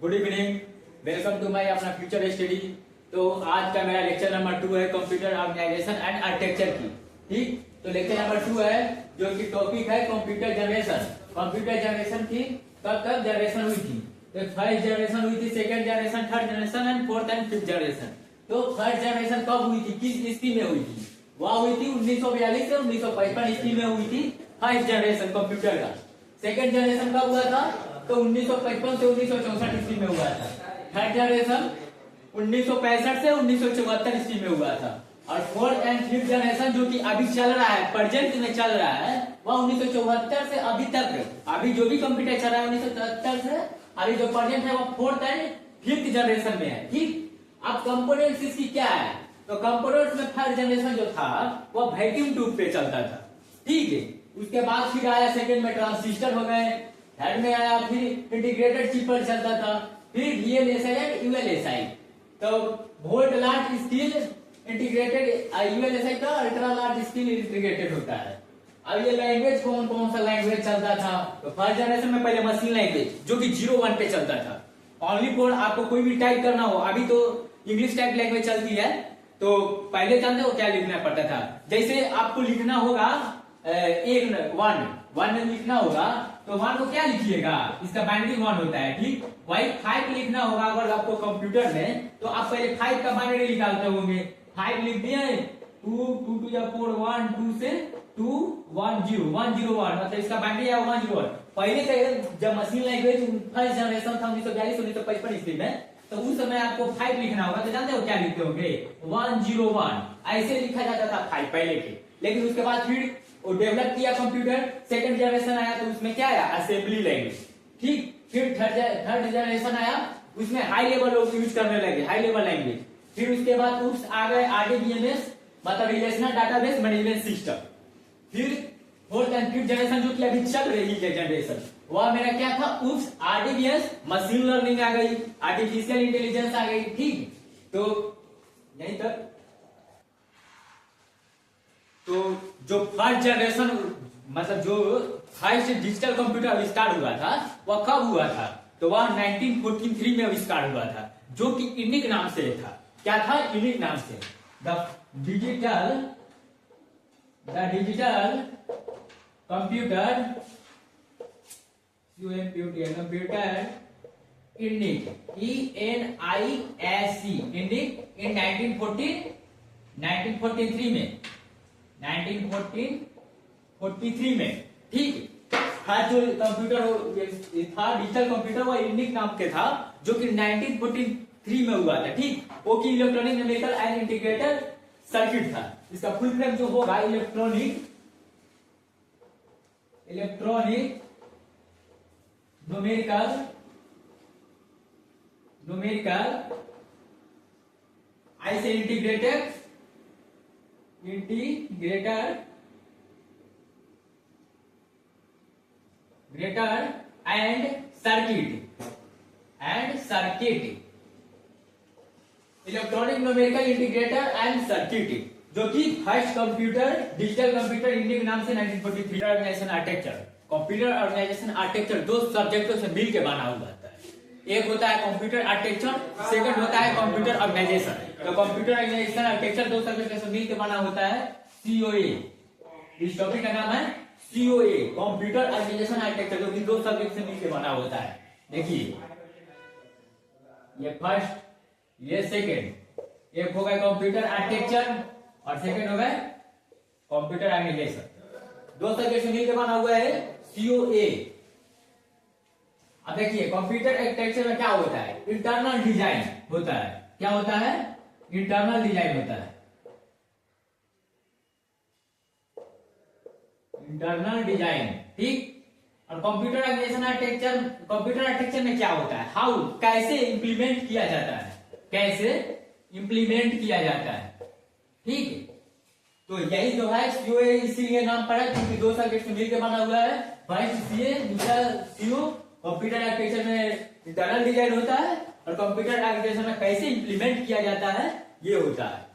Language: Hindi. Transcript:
Good evening, welcome to my Apna future study. तो आज का मेरा लेक्चर नंबर 2 है कंप्यूटर ऑर्गेनाइजेशन एंड आर्किटेक्चर की। ठीक, तो लेक्चर नंबर 2 है जो कि टॉपिक है कंप्यूटर जनरेशन। कंप्यूटर जनरेशन की कब कब जनरेशन हुई थी? तो फर्स्ट जनरेशन हुई थी, second generation, third generation and fourth and fifth generation. तो फर्स्ट जनरेशन कब हुई थी, किस ईस्वी में हुई थी? वह हुई थी 1942 से 1955 ईस्वी में हुई थी फर्स्ट जनरेशन कंप्यूटर का। सेकंड जनरेशन कब हुआ था? तो 1955 से 1964 ईस्वी में हुआ था। थर्ड जनरेशन 1965 से 1974 ईस्वी में हुआ था। और फोर्थ एंड फिफ्थ जनरेशन जो कि अभी चल रहा है, प्रेजेंट में चल रहा है, वह 1974 से अभी तक, अभी जो भी कंप्यूटर चल रहा है 1974 से अभी जो प्रेजेंट है वह फोर्थ एंड फिफ्थ जनरेशन में है। ठीक, अब कंपोनेंट्स इसकी क्या है? तो कंपोनेंट्स में फर्स्ट जनरेशन जो था वह वैक्यूम ट्यूब पे चलता था। ठीक है, उसके बाद फिर आया सेकंड में ट्रांजिस्टर हो गए, थर्ड में आया फिर इंटीग्रेटेड चिप पर चलता था, फिर VLSI एंड ULSI। तो volt large scale integrated, ULSI का अल्ट्रा लार्ज स्केल इंटीग्रेटेड होता है। अब ये लैंग्वेज कौन कौन सा लैंग्वेज चलता था? तो फर्स्ट जनरेशन में पहले मशीन लैंग्वेज जो कि 01 पे चलता था। ओनली फॉर आपको कोई भी टाइप करना हो, अभी तो इंग्लिश टाइप लैंग्वेज चलती है, तो पहले जानते हो क्या लिखना पड़ता था? जैसे आपको लिखना होगा वन लिखना होगा तो वन को क्या लिखिएगा? इसका बाइनरी 1 होता है। ठीक, वही 5 लिखना होगा अगर आपको कंप्यूटर में, तो आप पहले 5 का बाइनरी निकालते होंगे। 5 लिख दिए, 2 2 या 4 1 2 से 2 1 0 1 0 1, मतलब इसका बाइनरी है 101। पहले से जब मशीन लैंग्वेज फर्स्ट जनरेशन था 1942 1955 ईस्वी में, तो उस समय आपको 5 लिखना होगा, तो जानते हो क्या लिखते होंगे? 101 ऐसे लिखा जाता था 5 पहले के। लेकिन उसके बाद फिर वो डेवलप किया कंप्यूटर, सेकंड जनरेशन आया तो उसमें क्या आया? Assembly language. ठीक, फिर थर्ड जनरेशन आया, उसमें हाई लेवल लोग यूज करने लगे, हाई लेवल लैंग्वेज। फिर उसके बाद उस आ गए RDBMS, मतलब रिलेशनल डाटाबेस मैनेजमेंट सिस्टम। फिर फोर्थ एंड फिफ्थ जनरेशन जो कि अभी चल रही है जनरेशन, वह मेरा क्या था? उस RDBMS, मशीन लर्निंग आ गई, आर्टिफिशियल इंटेलिजेंस आ गई। ठीक, तो यहीं तक। तो जो फर्स्ट जनरेशन, मतलब जो फर्स्ट डिजिटल कंप्यूटर आविष्कार हुआ था वह कब हुआ था? तो वह 1943 में आविष्कार हुआ था, जो कि यूनिक नाम से था। क्या था? यूनिक नाम से the digital computer computer unique, ENISC unique in 1943 में 1943 में। ठीक, था जो कंप्यूटर था डिजिटल कंप्यूटर, वो यूनिक नाम के था, जो कि 1943 में हुआ था। ठीक, वो की electronic numerical and integrated circuit था। इसका फुल फॉर्म जो होगा इलेक्ट्रॉनिक न्यूमेरिकल ऐसे integrated and circuit electronic numerical integrator and circuit, जो कि first computer digital computer Indian नाम से 1943। Organisation architecture, computer organisation architecture दो सब्जेक्टों से मिलकर बना हुआ होता है। एक होता है कंप्यूटर आर्किटेक्चर, सेकंड होता है कंप्यूटर ऑर्गेनाइजेशन। तो कंप्यूटर ऑर्गेनाइजेशन आर्किटेक्चर दो सब्जेक्ट से मिलकर बना होता है COA। इस टॉपिक का नाम है COA, कंप्यूटर ऑर्गेनाइजेशन आर्किटेक्चर, जो कि दो सब्जेक्ट से मिलकर बना होता है। देखिए, ये फर्स्ट, ये सेकंड। एक हो गया कंप्यूटर आर्किटेक्चर और सेकंड हो गया कंप्यूटर ऑर्गेनाइजेशन। दो सब्जेक्ट से मिलकर बना हुआ है COA। अब देखिए, कंप्यूटर आर्किटेक्चर में क्या होता है? इंटरनल डिजाइन होता है। क्या होता है? इंटरनल डिजाइन होता है। Internal design. ठीक, और कंप्यूटर ऑर्गेनाइजेशन आर्किटेक्चर में क्या होता है? हाउ, कैसे इंप्लीमेंट किया जाता है, ठीक है, तो यही जो है COA इसीलिए नाम पड़ा क्योंकि दो सब्जेक्ट मिलकर बना हुआ है। फर्स्ट CA, दूसरा CO। कंप्यूटर आर्किटेक्चर में इंटरनल डिजाइन होता है और कंप्यूटर आर्किटेक्चर में कैसे इंप्लीमेंट किया जाता है ये होता है।